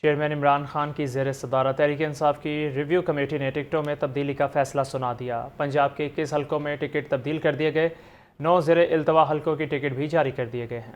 Chairman Imran Khan کی زیر صدارت تحریک انصاف کی ریویو کمیٹی نے ٹکٹوں میں تبدیلی کا فیصلہ سنا دیا۔ پنجاب کے 21 حلقوں میں ٹکٹ تبدیل کر دیے گئے، 9 زیر التوا حلقوں کی ٹکٹ بھی جاری کر دیے گئے ہیں۔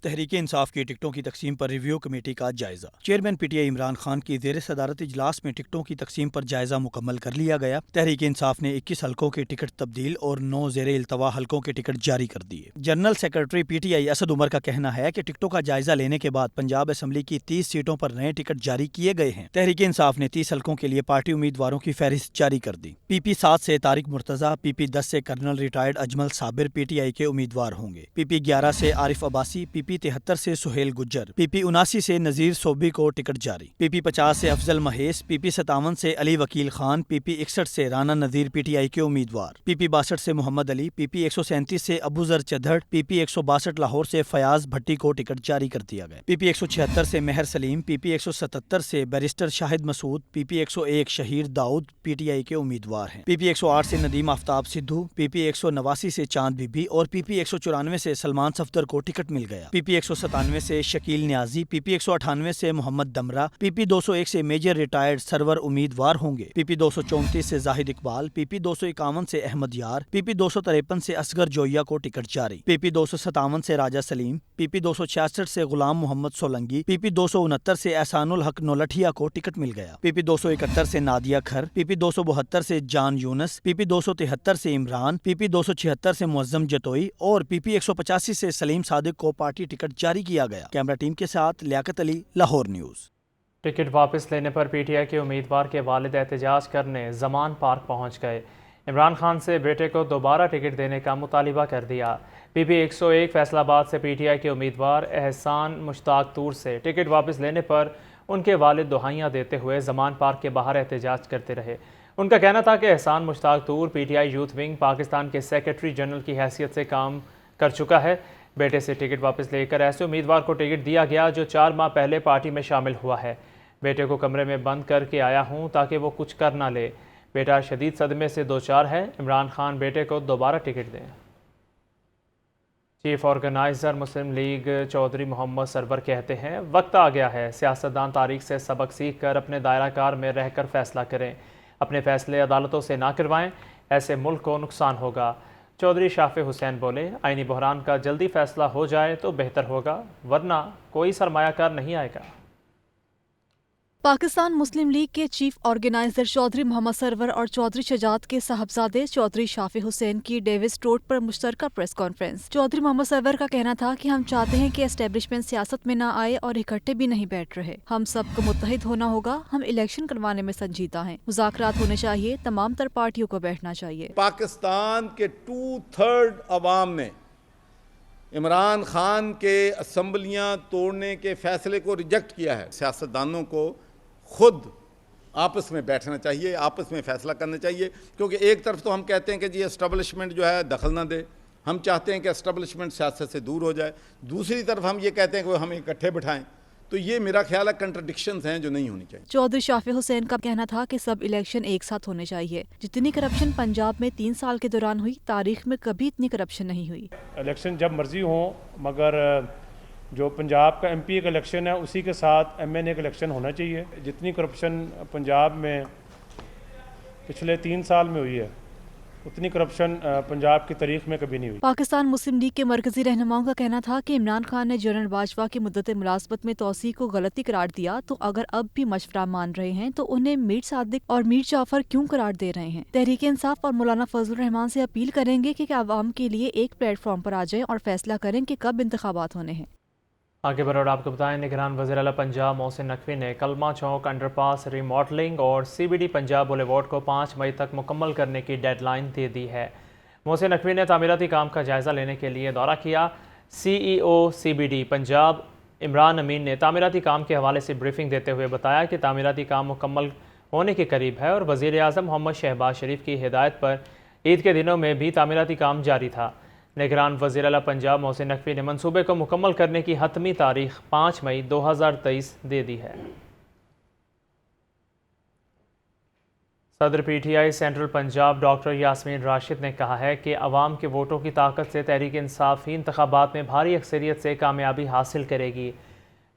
تحریک انصاف کی ٹکٹوں کی تقسیم پر ریویو کمیٹی کا جائزہ۔ Chairman P T I Imran Khan کی زیر صدارت اجلاس میں ٹکٹوں کی تقسیم پر جائزہ مکمل کر لیا گیا۔ تحریک انصاف نے 21 حلقوں کے ٹکٹ تبدیل اور 9 زیر التوا حلقوں کے ٹکٹ جاری کر دیے۔ General secretary P T I Asad Umar کا کہنا ہے کہ ٹکٹوں کا جائزہ لینے کے بعد پنجاب اسمبلی کی 30 سیٹوں پر نئے ٹکٹ جاری کیے گئے ہیں۔ تحریک انصاف نے 30 حلقوں کے لیے پارٹی امیدواروں کی فہرست جاری کر دی۔ پی پی 7 سے طارق مرتضیٰ، پی پی 10 سے colonel retired Ajmal Sabir P T I کے امیدوار ہوں گے۔ پی پی 11 سے عارف عباسی، پی پی 73 سے سہیل گجر، پی پی 79 سے نذیر صوبی کو ٹکٹ جاری۔ پی پی 50 سے افضل مہیس، پی پی 57 سے علی وکیل خان، پی پی 61 سے رانا نذیر پی ٹی آئی کے امیدوار۔ پی پی 62 سے محمد علی، پی پی 137 سے ابو ذر چدھڑ، پی پی 162 لاہور سے فیاض بھٹی کو ٹکٹ جاری کر دیا گیا۔ پی پی 176 سے مہر سلیم، پی پی 177 سے barrister Shahid Masood, P P 101 شہیر Dawood P T I کے امیدوار ہیں۔ پی پی 108 سے ندیم آفتاب سدھو، پی پی 189 سے چاند بی بی اور پی پی 194 سے سلمان صفدر کو ٹکٹ مل گیا۔ پی پی 197 سے شکیل نیازی، پی پی 198 سے محمد دمرہ، پی پی 201 سے میجر ریٹائرڈ سرور امیدوار ہوں گے۔ پی پی 234 سے زاہد اقبال، پی پی 251 سے احمد یار، پی پی 253 سے اصغر جویا کو ٹکٹ جاری۔ پی پی 257 سے راجہ سلیم، پی پی 266 سے غلام محمد سولنگی، پی پی 269 سے احسان الحق نولٹھیا کو ٹکٹ مل گیا۔ پی پی 271 سے نادیہ کھر، پی پی 272 سے جان یونس، پی پی 273 سے عمران، پی پی 276 سے معظم جتوئی اور پی پی 185 سے سلیم صادق کو پارٹی ٹکٹ جاری کیا گیا۔ کیمرہ ٹیم کے ساتھ لیاقت علی، لاہور نیوز۔ ٹکٹ واپس لینے پر پی ٹی آئی کے امیدوار کے والد احتجاج کرنے زمان پارک پہنچ گئے۔ عمران خان سے بیٹے کو دوبارہ ٹکٹ دینے کا مطالبہ کر دیا۔ پی پی 101 فیصل آباد سے پی ٹی آئی کے امیدوار احسان مشتاق طور سے ٹکٹ واپس لینے پر ان کے والد دہائیاں دیتے ہوئے زمان پارک کے باہر احتجاج کرتے رہے۔ ان کا کہنا تھا کہ احسان مشتاق طور پی ٹی آئی یوتھ ونگ پاکستان کے سیکرٹری جنرل کی حیثیت سے کام کر چکا ہے۔ بیٹے سے ٹکٹ واپس لے کر ایسے امیدوار کو ٹکٹ دیا گیا جو 4 ماہ پہلے پارٹی میں شامل ہوا ہے۔ بیٹے کو کمرے میں بند کر کے آیا ہوں تاکہ وہ کچھ کر نہ لے۔ بیٹا شدید صدمے سے دوچار ہے۔ عمران خان بیٹے کو دوبارہ ٹکٹ دیں۔ چیف آرگنائزر مسلم لیگ چودھری محمد سرور کہتے ہیں وقت آ گیا ہے سیاستدان تاریخ سے سبق سیکھ کر اپنے دائرہ کار میں رہ کر فیصلہ کریں، اپنے فیصلے عدالتوں سے نہ کروائیں، ایسے ملک کو نقصان ہوگا۔ چودھری شافع حسین بولے آئینی بحران کا جلدی فیصلہ ہو جائے تو بہتر ہوگا، ورنہ کوئی سرمایہ کار نہیں آئے گا۔ پاکستان مسلم لیگ کے چیف آرگنائزر چودھری محمد سرور اور چودھری شجاعت کے صاحبزادے چودھری شافع حسین کی ڈیوس روڈ پر مشترکہ پریس کانفرنس۔ چودھری محمد سرور کا کہنا تھا کہ ہم چاہتے ہیں کہ اسٹیبلشمنٹ سیاست میں نہ آئے اور اکٹھے بھی نہیں بیٹھ رہے، ہم سب کو متحد ہونا ہوگا، ہم الیکشن کروانے میں سنجیدہ ہیں، مذاکرات ہونے چاہیے، تمام تر پارٹیوں کو بیٹھنا چاہیے۔ پاکستان کے 2/3 عوام نے عمران خان کے اسمبلیاں توڑنے کے فیصلے کو ریجیکٹ کیا ہے۔ سیاستدانوں کو خود آپس میں بیٹھنا چاہیے، آپس میں فیصلہ کرنا چاہیے، کیونکہ ایک طرف تو ہم کہتے ہیں کہ جی اسٹیبلشمنٹ جو ہے دخل نہ دے، ہم چاہتے ہیں کہ اسٹیبلشمنٹ سیاست سے دور ہو جائے، دوسری طرف ہم یہ کہتے ہیں کہ وہ ہمیں اکٹھے بٹھائیں، تو یہ میرا خیال ہے کنٹرڈکشنز ہیں جو نہیں ہونی چاہیے۔ چودھری شافع حسین کا کہنا تھا کہ سب الیکشن ایک ساتھ ہونے چاہیے۔ جتنی کرپشن پنجاب میں 3 سال کے دوران ہوئی، تاریخ میں کبھی اتنی کرپشن نہیں ہوئی۔ الیکشن جب مرضی ہوں، مگر جو پنجاب کا ایم پی کا الیکشن ہے اسی کے ساتھ ایم این اے کا الیکشن ہونا چاہیے۔ جتنی کرپشن پنجاب میں پچھلے 3 سال میں ہوئی ہے اتنی کرپشن پنجاب کی تاریخ میں کبھی نہیں ہوئی۔ پاکستان مسلم لیگ کے مرکزی رہنماؤں کا کہنا تھا کہ عمران خان نے جنرل باجوہ کی مدت ملازمت میں توسیع کو غلطی قرار دیا، تو اگر اب بھی مشورہ مان رہے ہیں تو انہیں میر صادق اور میر جعفر کیوں قرار دے رہے ہیں؟ تحریک انصاف اور مولانا فضل الرحمان سے اپیل کریں گے کہ عوام کے لیے ایک پلیٹ فارم پر آ جائیں اور فیصلہ کریں کہ کب انتخابات ہونے ہیں۔ آگے بڑھ آپ کو بتائیں نگران وزیر اعلیٰ پنجاب محسن نقوی نے کلمہ چوک انڈر پاس ری ماڈلنگ اور C B D Punjab boulevard کو 5 مئی تک مکمل کرنے کی ڈیڈ لائن دے دی ہے۔ محسن نقوی نے تعمیراتی کام کا جائزہ لینے کے لیے دورہ کیا۔ C E O C B D Punjab Imran Amin نے تعمیراتی کام کے حوالے سے بریفنگ دیتے ہوئے بتایا کہ تعمیراتی کام مکمل ہونے کے قریب ہے اور وزیر اعظم محمد شہباز شریف کی ہدایت پر عید کے دنوں میں بھی تعمیراتی کام جاری تھا۔ نگران وزیر اعلیٰ پنجاب محسن نقوی نے منصوبے کو مکمل کرنے کی حتمی تاریخ 5 مئی 2023 دے دی ہے۔ صدر پی ٹی آئی سینٹرل پنجاب ڈاکٹر یاسمین راشد نے کہا ہے کہ عوام کے ووٹوں کی طاقت سے تحریک انصاف ہی انتخابات میں بھاری اکثریت سے کامیابی حاصل کرے گی۔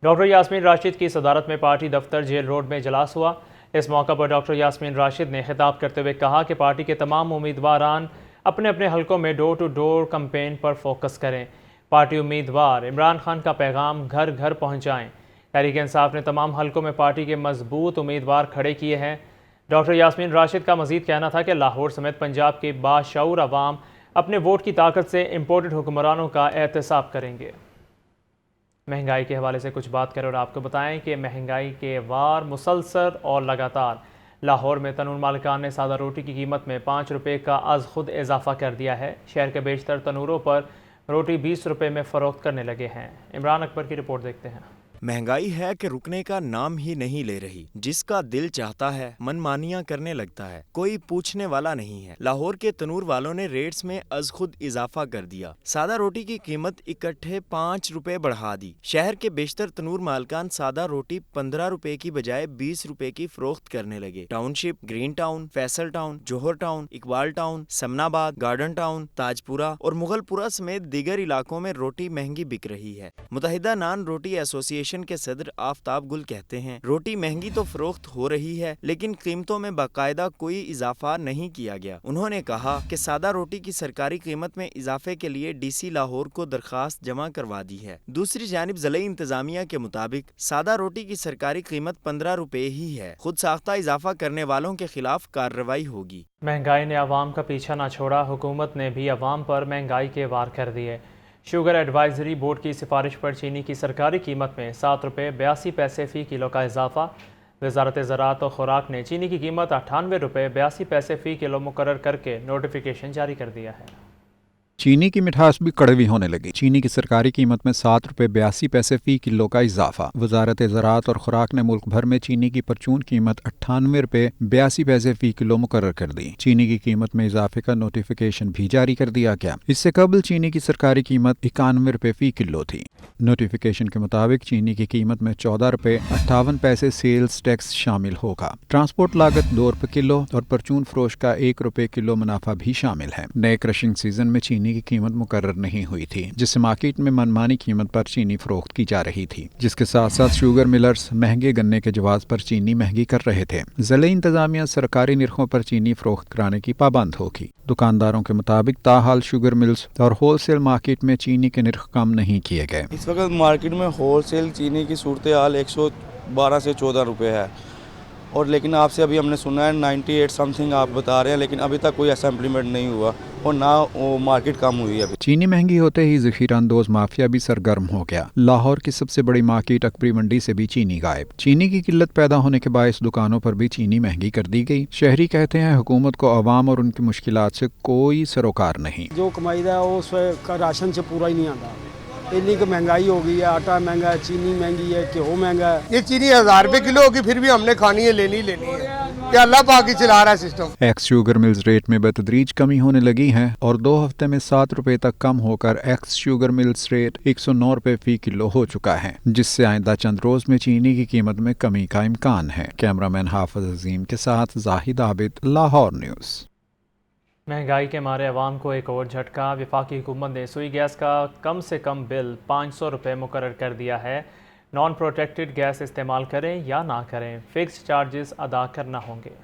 ڈاکٹر یاسمین راشد کی صدارت میں پارٹی دفتر جیل روڈ میں اجلاس ہوا۔ اس موقع پر ڈاکٹر یاسمین راشد نے خطاب کرتے ہوئے کہا کہ پارٹی کے تمام امیدواران اپنے اپنے حلقوں میں ڈور ٹو ڈور کمپین پر فوکس کریں۔ پارٹی امیدوار عمران خان کا پیغام گھر گھر پہنچائیں۔ تحریک انصاف نے تمام حلقوں میں پارٹی کے مضبوط امیدوار کھڑے کیے ہیں۔ ڈاکٹر یاسمین راشد کا مزید کہنا تھا کہ لاہور سمیت پنجاب کے باشعور عوام اپنے ووٹ کی طاقت سے امپورٹڈ حکمرانوں کا احتساب کریں گے۔ مہنگائی کے حوالے سے کچھ بات کریں اور آپ کو بتائیں کہ مہنگائی کے وار مسلسل اور لگاتار لاہور میں تنور مالکان نے سادہ روٹی کی قیمت میں 5 روپے کا از خود اضافہ کر دیا ہے۔ شہر کے بیشتر تنوروں پر روٹی 20 روپے میں فروخت کرنے لگے ہیں۔ عمران اکبر کی رپورٹ دیکھتے ہیں۔ مہنگائی ہے کہ رکنے کا نام ہی نہیں لے رہی۔ جس کا دل چاہتا ہے من مانیاں کرنے لگتا ہے، کوئی پوچھنے والا نہیں ہے۔ لاہور کے تنور والوں نے ریٹس میں از خود اضافہ کر دیا۔ سادہ روٹی کی قیمت اکٹھے 5 روپے بڑھا دی۔ شہر کے بیشتر تنور مالکان سادہ روٹی 15 روپے کی بجائے 20 روپے کی فروخت کرنے لگے۔ ٹاؤن شپ، گرین ٹاؤن، فیصل ٹاؤن، جوہر ٹاؤن، اقبال ٹاؤن، سمنا آباد، گارڈن ٹاؤن، تاج پورہ اور مغل پورہ سمیت دیگر علاقوں میں روٹی مہنگی بک رہی ہے۔ متحدہ نان روٹی ایسوسی ایشن کے صدر آفتاب گل کہتے ہیں، روٹی مہنگی تو فروخت ہو رہی ہے لیکن قیمتوں میں باقاعدہ کوئی اضافہ نہیں کیا گیا۔ انہوں نے کہا کہ سادہ روٹی کی سرکاری قیمت میں اضافے کے لیے ڈی سی لاہور کو درخواست جمع کروا دی ہے۔ دوسری جانب ضلعی انتظامیہ کے مطابق سادہ روٹی کی سرکاری قیمت 15 روپے ہی ہے۔ خود ساختہ اضافہ کرنے والوں کے خلاف کارروائی ہوگی۔ مہنگائی نے عوام کا پیچھا نہ چھوڑا، حکومت نے بھی عوام پر مہنگائی کے وار کر دیے۔ شوگر ایڈوائزری بورڈ کی سفارش پر چینی کی سرکاری قیمت میں 7 روپے 82 پیسے فی کلو کا اضافہ۔ وزارت زراعت و خوراک نے چینی کی قیمت 98 روپے 82 پیسے فی کلو مقرر کر کے نوٹیفیکیشن جاری کر دیا ہے۔ چینی کی مٹھاس بھی کڑوی ہونے لگی۔ چینی کی سرکاری قیمت میں 7 روپے 82 پیسے فی کلو کا اضافہ۔ وزارت زراعت اور خوراک نے ملک بھر میں چینی کی پرچون قیمت 98 روپے 82 پیسے فی کلو مقرر کر دی۔ چینی کی قیمت میں اضافے کا نوٹیفیکیشن بھی جاری کر دیا گیا۔ اس سے قبل چینی کی سرکاری قیمت 91 روپے فی کلو تھی۔ نوٹیفیکیشن کے مطابق چینی کی قیمت میں 14 روپے 58 پیسے سیلز ٹیکس شامل ہوگا۔ ٹرانسپورٹ لاگت 2 روپے کلو اور پرچون فروش کا 1 روپے کلو منافع بھی شامل ہے۔ نئے کرشنگ سیزن میں چینی کی قیمت مقرر نہیں ہوئی تھی، جس سے مارکیٹ میں منمانی قیمت پر چینی فروخت کی جا رہی تھی، جس کے ساتھ ساتھ شوگر ملرز مہنگے گنے کے جواز پر چینی مہنگی کر رہے تھے۔ ضلعی انتظامیہ سرکاری نرخوں پر چینی فروخت کرانے کی پابند ہوگی۔ دکانداروں کے مطابق تاحال شوگر ملز اور ہول سیل مارکیٹ میں چینی کے نرخ کم نہیں کیے گئے۔ اس وقت مارکیٹ میں ہول سیل چینی کی صورتحال 112 سے 14 روپے ہے، اور لیکن آپ سے ابھی ہم نے سنا ہے 98 سم تھنگ آپ بتا رہے ہیں، لیکن ابھی تک کوئی ایسا امپلیمنٹ نہیں ہوا اور نہ وہ مارکیٹ کم ہوئی ہے۔ چینی مہنگی ہوتے ہی ذخیرہ اندوز مافیا بھی سرگرم ہو گیا۔ لاہور کی سب سے بڑی مارکیٹ اکبری منڈی سے بھی چینی غائب۔ چینی کی قلت پیدا ہونے کے باعث دکانوں پر بھی چینی مہنگی کر دی گئی۔ شہری کہتے ہیں حکومت کو عوام اور ان کی مشکلات سے کوئی سروکار نہیں۔ جو کمائی ہے وہ اس کا راشن سے پورا ہی نہیں آتا۔ اتنی کہ مہنگائی ہو گئی ہے، آٹا مہنگا ہے، چینی مہنگی ہے، گیہوں مہنگا ہے۔ یہ چینی 1000 روپے کلو ہوگی پھر بھی ہم نے کھانی ہے، لینی ہے۔ یہ اللہ پاک ہی چلا رہا ہے system. X sugar mills rate میں بتدریج کمی ہونے لگی ہے اور 2 ہفتے میں 7 روپے تک کم ہو کر ایکس شوگر ملز ریٹ 109 روپے فی کلو ہو چکا ہے، جس سے آئندہ چند روز میں چینی کی قیمت میں کمی کا امکان ہے۔ کیمرامین حافظ عظیم کے ساتھ زاہد عابد، لاہور نیوز۔ مہنگائی کے مارے عوام کو ایک اور جھٹکا۔ وفاقی حکومت نے سوئی گیس کا کم سے کم بل 500 روپے مقرر کر دیا ہے۔ نان پروٹیکٹڈ گیس استعمال کریں یا نہ کریں، فکسڈ چارجز ادا کرنا ہوں گے۔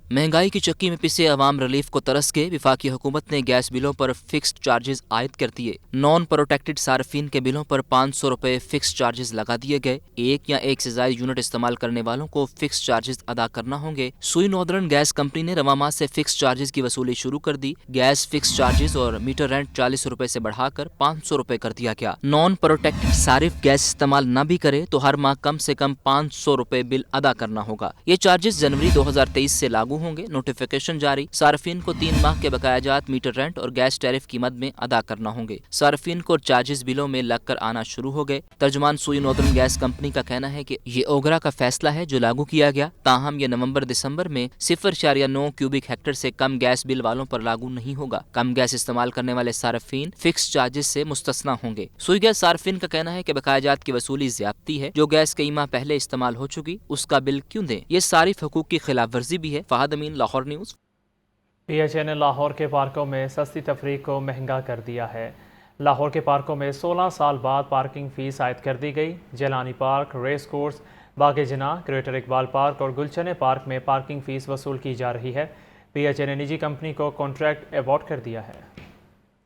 مہنگائی کی چکی میں پسے عوام ریلیف کو ترس کے وفاقی حکومت نے گیس بلوں پر فکسڈ چارجز عائد کر دیے۔ نان پروٹیکٹڈ صارفین کے بلوں پر 500 روپے فکسڈ چارجز لگا دیے گئے۔ ایک یا ایک سے زائد یونٹ استعمال کرنے والوں کو فکسڈ چارجز ادا کرنا ہوں گے۔ سوئی ناردرن گیس کمپنی نے رواں ماہ سے فکسڈ چارجز کی وصولی شروع کر دی۔ گیس فکسڈ چارجز اور میٹر رینٹ 40 روپے سے بڑھا کر 500 روپے کر دیا گیا۔ نان پروٹیکٹڈ صارف گیس استعمال نہ بھی کرے تو ہر ماہ کم سے کم 500 روپے بل ادا کرنا ہوگا۔ یہ چارجز جنوری 2023 سے لاگو ہوں گے۔ نوٹیفیکیشن جاری۔ صارفین کو 3 ماہ کے بقایا جات میٹر رینٹ اور گیس ٹیرف کی مد میں ادا کرنا ہوں گے۔ صارفین کو چارجز بلوں میں لگ کر آنا شروع ہو گئے۔ ترجمان سوئی ناردرن گیس کمپنی کا کہنا ہے کہ یہ اوگرا کا فیصلہ ہے جو لاگو کیا گیا، تاہم یہ نومبر دسمبر میں 0.9 کیوبک ہیکٹر سے کم گیس بل والوں پر لاگو نہیں ہوگا۔ کم گیس استعمال کرنے والے صارفین فکس چارجز سے مستثنا ہوں گے۔ سوئی گیس صارفین کا کہنا ہے کہ بقایا جات کی وصولی زیادتی ہے۔ جو گیس کئی ماہ پہلے استعمال ہو چکی اس کا بل کیوں دیں؟ یہ صارف حقوق کی خلاف ورزی بھی ہے۔ Fahad Amin, Lahore news. P H A نے لاہور کے پارکوں میں سستی تفریح کو مہنگا کر دیا ہے۔ لاہور کے پارکوں میں 16 سال بعد پارکنگ فیس عائد کر دی گئی۔ جیلانی پارک، ریس کورس، باغ جناح، گریٹر اقبال پارک اور گلشن پارک میں پارکنگ فیس وصول کی جا رہی ہے۔ پی ایچ اے نے نجی کمپنی کو کانٹریکٹ ایوارڈ کر دیا ہے۔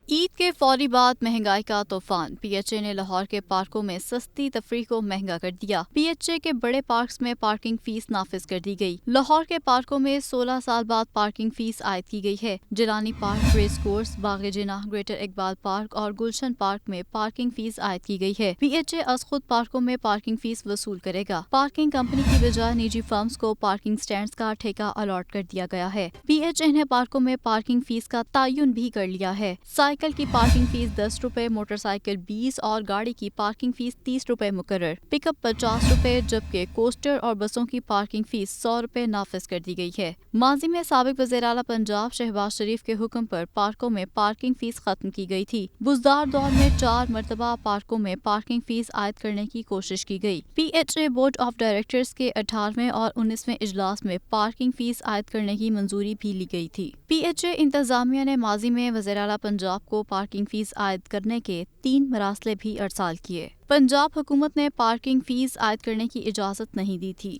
عید کے فوری بعد مہنگائی کا طوفان، پی ایچ اے نے لاہور کے پارکوں میں سستی تفریح کو مہنگا کر دیا۔ پی ایچ اے کے بڑے پارکس میں پارکنگ فیس نافذ کر دی گئی۔ لاہور کے پارکوں میں 16 سال بعد پارکنگ فیس عائد کی گئی ہے۔ جیلانی پارک، ریس کورس، باغ جناح، گریٹر اقبال پارک اور گلشن پارک میں پارکنگ فیس عائد کی گئی ہے۔ پی ایچ اے از خود پارکوں میں پارکنگ فیس وصول کرے گا۔ پارکنگ کمپنی کی بجائے نجی فرمز کو پارکنگ سٹینڈز کا ٹھیکہ الاٹ کر دیا گیا ہے۔ پی ایچ اے نے پارکوں میں پارکنگ فیس کا تعین بھی کر لیا ہے۔ سائیکل کی پارکنگ فیس 10 روپے، موٹر سائیکل 20 اور گاڑی کی پارکنگ فیس 30 روپے مقرر، پک اپ 50 روپے، جبکہ کوسٹر اور بسوں کی پارکنگ فیس 100 روپے نافذ کر دی گئی ہے۔ ماضی میں سابق وزیر اعلیٰ پنجاب شہباز شریف کے حکم پر پارکوں میں پارکنگ فیس ختم کی گئی تھی۔ بزدار دور میں 4 مرتبہ پارکوں میں پارکنگ فیس عائد کرنے کی کوشش کی گئی۔ P H A board of directors کے 18ویں اور 19ویں اجلاس میں پارکنگ فیس عائد کرنے کی منظوری بھی لی گئی تھی۔ پی ایچ اے انتظامیہ نے ماضی میں وزیر اعلیٰ پنجاب کو پارکنگ فیس عائد کرنے کے 3 مراسلے بھی ارسال کیے۔ پنجاب حکومت نے پارکنگ فیس عائد کرنے کی اجازت نہیں دی تھی۔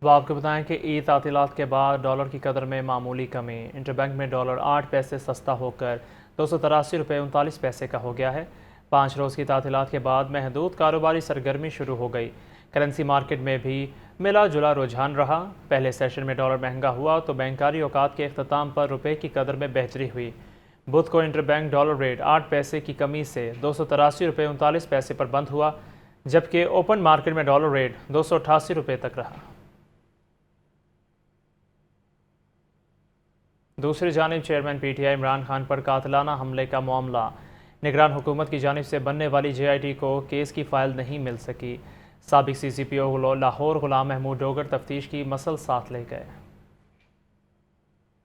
اب آپ کو بتائیں کہ عید تعطیلات کے بعد ڈالر کی قدر میں معمولی کمی، انٹر بینک میں ڈالر 8 پیسے سستا ہو کر 283 روپے 39 پیسے کا ہو گیا ہے۔ 5 روز کی تعطیلات کے بعد محدود کاروباری سرگرمی شروع ہو گئی۔ کرنسی مارکیٹ میں بھی ملا جلا رجحان رہا۔ پہلے سیشن میں ڈالر مہنگا ہوا تو بینکاری اوقات کے اختتام پر روپے کی قدر میں بہتری ہوئی۔ بدھ کو انٹر بینک ڈالر ریٹ 8 پیسے کی کمی سے 283 روپے 39 پیسے پر بند ہوا، جبکہ اوپن مارکیٹ میں ڈالر ریٹ 288 روپے تک رہا۔ دوسری جانب chairman P T I Imran Khan پر قاتلانہ حملے کا معاملہ، نگران حکومت کی جانب سے بننے والی جے آئی ٹی کو کیس کی فائل نہیں مل سکی۔ سابق سی سی پی او لاہور غلام محمود ڈوگر تفتیش کی مسل ساتھ لے گئے۔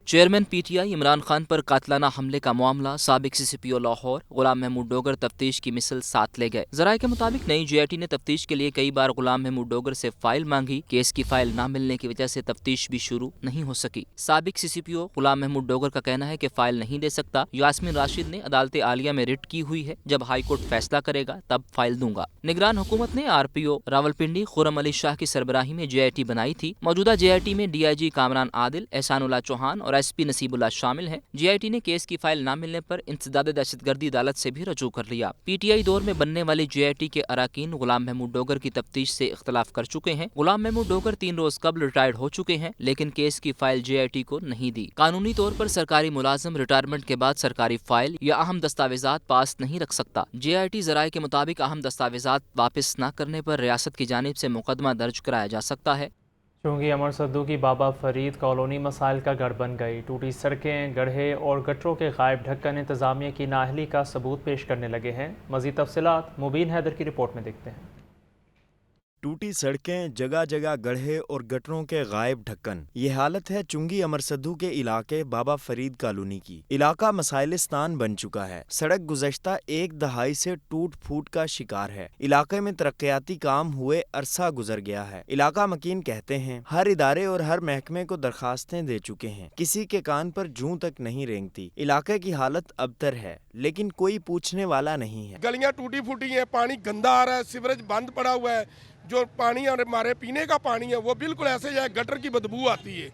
Chairman P T I Imran Khan پر قاتلانہ حملے کا معاملہ، سابق سی سی پی او لاہور غلام محمود ڈوگر تفتیش کی مثل ساتھ لے گئے۔ ذرائع کے مطابق نئی جے آئی ٹی نے تفتیش کے لیے کئی بار غلام محمود ڈوگر سے فائل مانگی۔ کیس کی فائل نہ ملنے کی وجہ سے تفتیش بھی شروع نہیں ہو سکی۔ سابق سی سی پی او غلام محمود ڈوگر کا کہنا ہے کہ فائل نہیں دے سکتا۔ یاسمین راشد نے عدالت عالیہ میں رٹ کی ہوئی ہے، جب ہائی کورٹ فیصلہ کرے گا تب فائل دوں گا۔ نگران حکومت نے آر پی او راولپنڈی خرم علی شاہ کی سربراہی میں جے آئی ٹی بنائی تھی۔ موجودہ جے آئی ٹی میں ڈی آئی جی کامران عادل، احسان اللہ چوہان اور ایس پی نصیب اللہ شامل ہیں۔ جے آئی ٹی نے کیس کی فائل نہ ملنے پر انسداد دہشت گردی عدالت سے بھی رجوع کر لیا۔ پی ٹی آئی دور میں بننے والی جے آئی ٹی کے اراکین غلام محمود ڈوگر کی تفتیش سے اختلاف کر چکے ہیں۔ غلام محمود ڈوگر 3 روز قبل ریٹائرڈ ہو چکے ہیں، لیکن کیس کی فائل جے آئی ٹی کو نہیں دی۔ قانونی طور پر سرکاری ملازم ریٹائرمنٹ کے بعد سرکاری فائل یا اہم دستاویزات پاس نہیں رکھ سکتا۔ جے آئی ٹی ذرائع کے مطابق اہم دستاویزات واپس نہ کرنے پر ریاست کی جانب سے مقدمہ درج کرایا جا سکتا ہے۔ چونگی امر صدو کی بابا فرید کالونی مسائل کا گڑھ بن گئی۔ ٹوٹی سڑکیں، گڑھے اور گٹروں کے غائب ڈھکن انتظامیہ کی نااہلی کا ثبوت پیش کرنے لگے ہیں۔ مزید تفصیلات مبین حیدر کی رپورٹ میں دیکھتے ہیں۔ ٹوٹی سڑکیں، جگہ جگہ گڑھے اور گٹروں کے غائب ڈھکن، یہ حالت ہے چنگی امر صدو کے علاقے بابا فرید کالونی کی۔ علاقہ مسائلستان بن چکا ہے۔ سڑک گزشتہ 1 دہائی سے ٹوٹ پھوٹ کا شکار ہے۔ علاقے میں ترقیاتی کام ہوئے عرصہ گزر گیا ہے۔ علاقہ مکین کہتے ہیں ہر ادارے اور ہر محکمے کو درخواستیں دے چکے ہیں، کسی کے کان پر جوں تک نہیں رینگتی۔ علاقے کی حالت ابتر ہے، لیکن کوئی پوچھنے والا نہیں ہے۔ گلیاں ٹوٹی پھوٹی ہیں، پانی گندا آ رہا ہے، سیوریج بند پڑا ہوا ہے، جو پانی اور ہمارے پینے کا پانی ہے وہ بالکل ایسے جائے گٹر کی بدبو آتی ہے،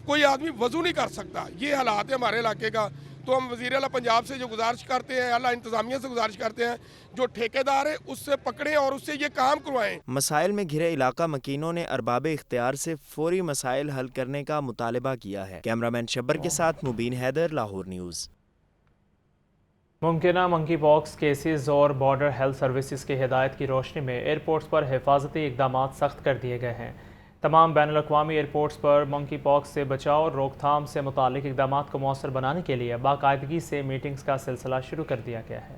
کوئی آدمی وضو نہیں کر سکتا۔ یہ حالات ہے ہمارے علاقے کا۔ تو ہم وزیر اعلیٰ پنجاب سے جو گزارش کرتے ہیں، اعلیٰ انتظامیہ سے گزارش کرتے ہیں، جو ٹھیکیدار ہے اس سے پکڑیں اور اس سے یہ کام کروائیں۔ مسائل میں گھرے علاقہ مکینوں نے ارباب اختیار سے فوری مسائل حل کرنے کا مطالبہ کیا ہے۔ کیمرامین شبر کے ساتھ مبین حیدر، لاہور نیوز۔ ممکنہ منکی پاکس کیسز اور بارڈر ہیلتھ سروسز کی ہدایت کی روشنی میں ایئرپورٹس پر حفاظتی اقدامات سخت کر دیے گئے ہیں۔ تمام بین الاقوامی ایئرپورٹس پر منکی پاکس سے بچاؤ اور روک تھام سے متعلق اقدامات کو مؤثر بنانے کے لیے باقاعدگی سے میٹنگز کا سلسلہ شروع کر دیا گیا ہے۔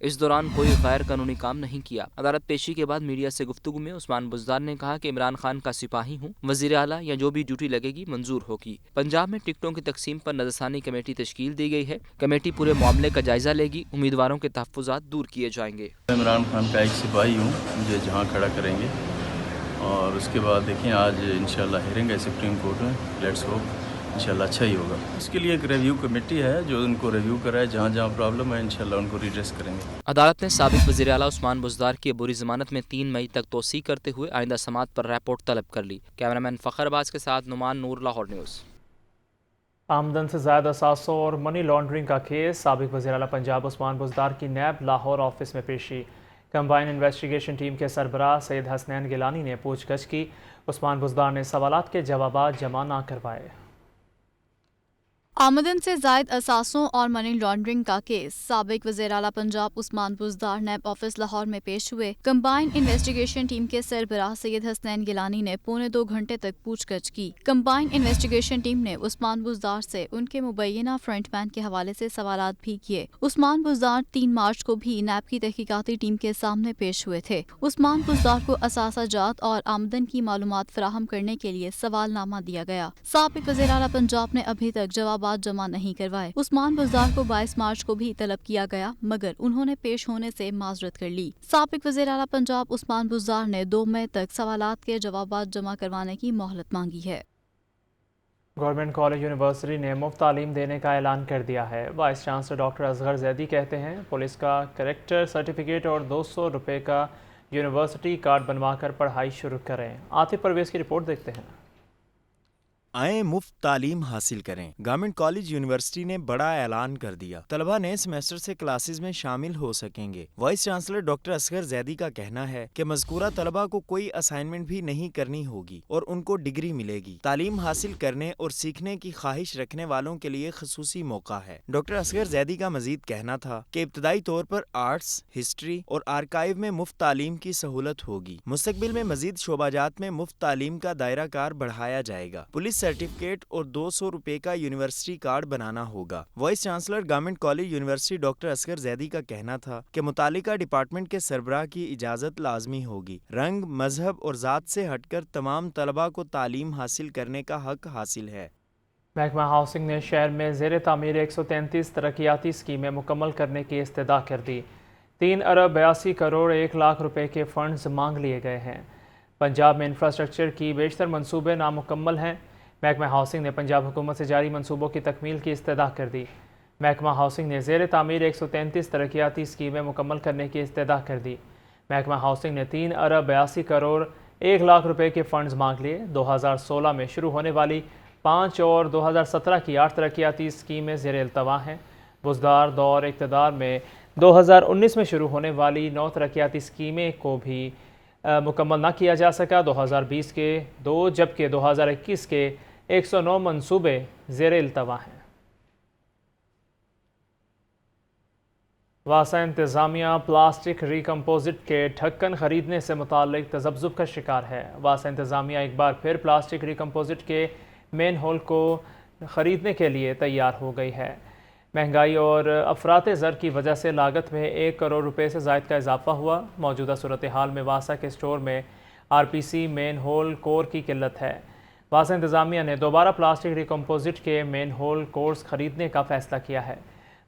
اس دوران کوئی غیر قانونی کام نہیں کیا۔ عدالت پیشی کے بعد میڈیا سے گفتگو میں عثمان بزدار نے کہا کہ عمران خان کا سپاہی ہوں، وزیر اعلیٰ یا جو بھی ڈیوٹی لگے گی منظور ہوگی۔ پنجاب میں ٹکٹوں کی تقسیم پر نظرثانی کمیٹی تشکیل دی گئی ہے۔ کمیٹی پورے معاملے کا جائزہ لے گی، امیدواروں کے تحفظات دور کیے جائیں گے۔ عمران خان کا ایک سپاہی ہوں، مجھے جہاں کھڑا کریں گے اور اس کے بعد دیکھیں آج انشاءاللہ ہیرنگ ہے سپریم کورٹ میں، لیٹس ہوپ انشاءاللہ اچھا ہی ہوگا۔ اس کے لیے ایک ریویو کمیٹی ہے جو ان کو ریویو کرائے، جہاں جہاں پرابلم ہے انشاءاللہ ان کو ریڈریس کریں گے۔ عدالت نے سابق وزیر اعلیٰ عثمان بزدار کی عبوری ضمانت میں 3 مئی تک توسیع کرتے ہوئے آئندہ سماعت پر رپورٹ طلب کر لی۔ کیمرامین فخر عباس کے ساتھ نعمان نور، لاہور نیوز۔ آمدن سے زائد اثاثوں اور منی لانڈرنگ کا کیس، سابق وزیر اعلیٰ پنجاب عثمان بزدار کی نیب لاہور آفس میں پیشی۔ کمبائن انویسٹیگیشن ٹیم کے سربراہ سید حسنین گیلانی نے پوچھ گچھ کی۔ عثمان بزدار نے سوالات کے جوابات جمع نہ کروائے۔ آمدن سے زائد اثاثوں اور منی لانڈرنگ کا کیس، سابق وزیر اعلیٰ پنجاب عثمان بزدار نیب آفس لاہور میں پیش ہوئے۔ کمبائن انویسٹیگیشن ٹیم کے سربراہ سید حسنین گیلانی نے 1.25 گھنٹے تک پوچھ گچھ کی۔ کمبائن انویسٹیگیشن ٹیم نے عثمان بزدار سے ان کے مبینہ فرنٹ مین کے حوالے سے سوالات بھی کیے۔ عثمان بزدار 3 مارچ کو بھی نیب کی تحقیقاتی ٹیم کے سامنے پیش ہوئے تھے۔ عثمان بزدار کو اثاثہ جات اور آمدن کی معلومات فراہم کرنے کے لیے سوال نامہ دیا گیا۔ سابق وزیر اعلیٰ پنجاب نے ابھی تک جوابات جمع نہیں کروائے۔ عثمان بزدار کو 22 مارچ کو بھی طلب کیا گیا مگر انہوں نے پیش ہونے سے معذرت کر لی۔ سابق وزیر اعلیٰ پنجاب عثمان بزدار نے 2 مئی تک سوالات کے جوابات جمع کروانے کی مہلت مانگی ہے۔ گورنمنٹ کالج یونیورسٹی نے مفت تعلیم دینے کا اعلان کر دیا ہے۔ Vice chancellor doctor Asghar Zaidi کہتے ہیں پولیس کا کریکٹر سرٹیفکیٹ اور 200 روپے کا یونیورسٹی کارڈ بنوا کر پڑھائی شروع کریں۔ عاطف پرویز کی رپورٹ دیکھتے ہیں۔ آئیں مفت تعلیم حاصل کریں۔ گورنمنٹ کالج یونیورسٹی نے بڑا اعلان کر دیا، طلبہ نئے سیمیسٹر سے کلاسز میں شامل ہو سکیں گے۔ Vice chancellor doctor Asghar Zaidi کا کہنا ہے کہ مذکورہ طلبہ کو کوئی اسائنمنٹ بھی نہیں کرنی ہوگی اور ان کو ڈگری ملے گی۔ تعلیم حاصل کرنے اور سیکھنے کی خواہش رکھنے والوں کے لیے خصوصی موقع ہے۔ ڈاکٹر اصغر زیدی کا مزید کہنا تھا کہ ابتدائی طور پر آرٹس، ہسٹری اور آرکائیو میں مفت تعلیم کی سہولت ہوگی۔ مستقبل میں مزید شعبہ جات میں مفت تعلیم کا دائرہ کار بڑھایا جائے گا۔ پولیس سرٹیفکیٹ اور 200 روپے کا یونیورسٹی کارڈ بنانا ہوگا۔ Vice chancellor government college university doctor Asghar Zaidi کا کہنا تھا کہ متعلقہ ڈپارٹمنٹ کے سربراہ کی اجازت لازمی ہوگی۔ رنگ، مذہب اور ذات سے ہٹ کر تمام طلبہ کو تعلیم حاصل کرنے کا حق حاصل ہے۔ محکمہ ہاؤسنگ نے شہر میں زیر تعمیر 133 ترقیاتی اسکیمیں مکمل کرنے کی استدعا کر دی۔ 3 ارب 82 کروڑ 1 لاکھ روپے کے فنڈز مانگ لیے گئے ہیں۔ پنجاب میں انفراسٹرکچر کی بیشتر منصوبے نامکمل ہیں۔ محکمہ ہاؤسنگ نے پنجاب حکومت سے جاری منصوبوں کی تکمیل کی استدعا کر دی۔ محکمہ ہاؤسنگ نے زیر تعمیر 133 ترقیاتی اسکیمیں مکمل کرنے کی استدعا کر دی۔ محکمہ ہاؤسنگ نے 3 ارب 82 کروڑ 1 لاکھ روپے کے فنڈز مانگ لیے۔ 2016 میں شروع ہونے والی 5 اور 2017 کی 8 ترقیاتی اسکیمیں زیر التواء ہیں۔ بزدار دور اقتدار میں 2019 میں شروع ہونے والی 9 ترقیاتی اسکیمیں کو بھی مکمل نہ کیا جا سکا۔ 2020 کے 2 جبکہ 2021 کے 109 منصوبے زیر التواء ہیں۔ واسا انتظامیہ پلاسٹک ریکمپوزٹ کے ڈھکن خریدنے سے متعلق تذبذب کا شکار ہے۔ واسا انتظامیہ ایک بار پھر پلاسٹک ریکمپوزٹ کے مین ہول کو خریدنے کے لیے تیار ہو گئی ہے۔ مہنگائی اور افراط زر کی وجہ سے لاگت میں 1 کروڑ روپے سے زائد کا اضافہ ہوا۔ موجودہ صورتحال میں واسا کے سٹور میں RPC مین ہول کور کی قلت ہے۔ واسا انتظامیہ نے دوبارہ پلاسٹک ریکمپوزٹ کے مین ہول کورس خریدنے کا فیصلہ کیا ہے۔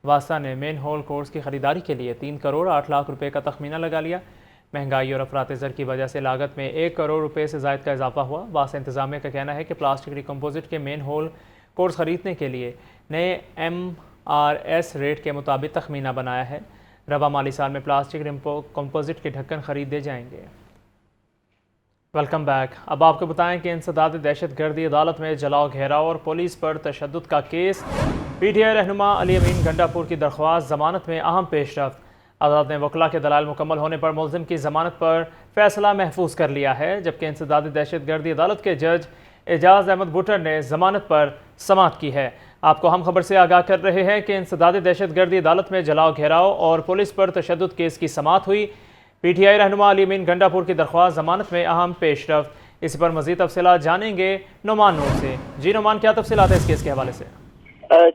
واسا نے مین ہول کورس کی خریداری کے لیے 3 کروڑ 8 لاکھ روپے کا تخمینہ لگا لیا۔ مہنگائی اور افراط زر کی وجہ سے لاگت میں 1 کروڑ روپے سے زائد کا اضافہ ہوا۔ واسا انتظامیہ کا کہنا ہے کہ پلاسٹک ریکمپوزٹ کے مین ہول کورس خریدنے کے لیے نئے MRS ریٹ کے مطابق تخمینہ بنایا ہے۔ رواں مالی سال میں پلاسٹک ریکمپوزٹ کے ڈھکن خریدے جائیں گے۔ Welcome back. اب آپ کو بتائیں کہ انسداد دہشت گردی عدالت میں جلاؤ گھیراؤ اور پولیس پر تشدد کا کیس، PTI رہنما علی امین گنڈا پور کی درخواست ضمانت میں اہم پیش رفت۔ عدالت نے وکلاء کے دلائل مکمل ہونے پر ملزم کی ضمانت پر فیصلہ محفوظ کر لیا ہے، جبکہ انسداد دہشت گردی عدالت کے جج اعجاز احمد بٹر نے ضمانت پر سماعت کی ہے۔ آپ کو ہم خبر سے آگاہ کر رہے ہیں کہ انسداد دہشت گردی عدالت میں جلاؤ گھیراؤ اور پولیس پر تشدد کیس کی سماعت ہوئی۔ PTI رہنما علی امین گنڈا پور کی درخواست ضمانت میں اہم پیش رفت۔ اس پر مزید تفصیلات جانیں گے نعمان نور سے۔ جی نعمان، کیا تفصیلات ہیں اس کیس کے حوالے سے؟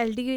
LDA